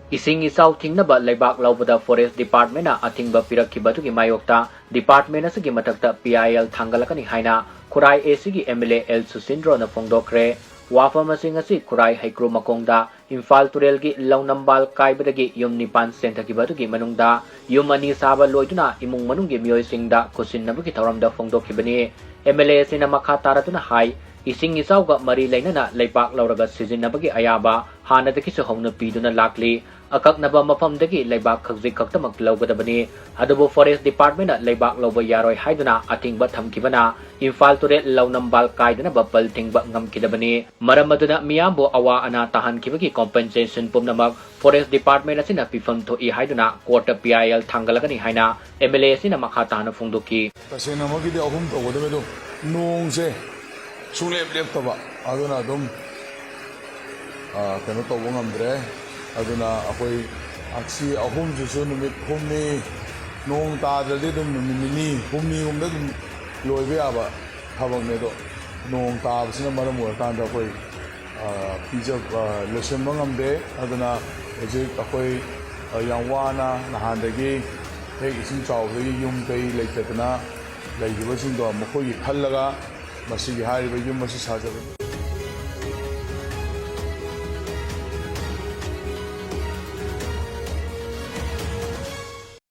Ising isau Thingnaba Leibak Loubada Forest Department Athingba Thamkhibagi Mayokta Department asigi mathakta Pil Thangatlagani haina Kurai ACG MLA SUSINDRO na fongdokre wafam asing asi Kurai haikru makongda Imphal Turel gi LOUNAMBAL Kaibadagi yum nipan senthakibagi manungda yum ani saba loiduna imung manunggi miyoi singda kusinnabagi thauramda fongdokhibani MLA sina makha taratuna hai ising isauga mari lainana leibak lauraga sijinnabagi ayaba hanadaki su hongna piduna lakli akaknaba mafamdagi leibak khakji khaktamak laugadabani adubu Forest Department leibak lauba yaroi haiduna Athingba Thamkhibana Imphal Turel LOUNAMBAL kaiduna Pil Thingba ngamkidabani maramaduna miyambo awa ana tahankibagi compensation pumnamak Forest Department asina pifam thoi haiduna COURTTA Pil Thangatlagani haina MLA sina makha tahana fongdoki tasena magidi ahum togodamedo nongse sunglep leptaba aduna dum kano tobo ngamdre aduna akoi aksi ahum jusu numit humni nong tadredi dum numini humni humda dum loibe aba thabangnedo nong tabsina maram warkanda akoi pijab losemba ngamde aduna hojik akoi yangwana nahandagi hek ising chawdagi yum kai leitadna leibasingdo makoi khallaga masigi hariba yum masi sajabani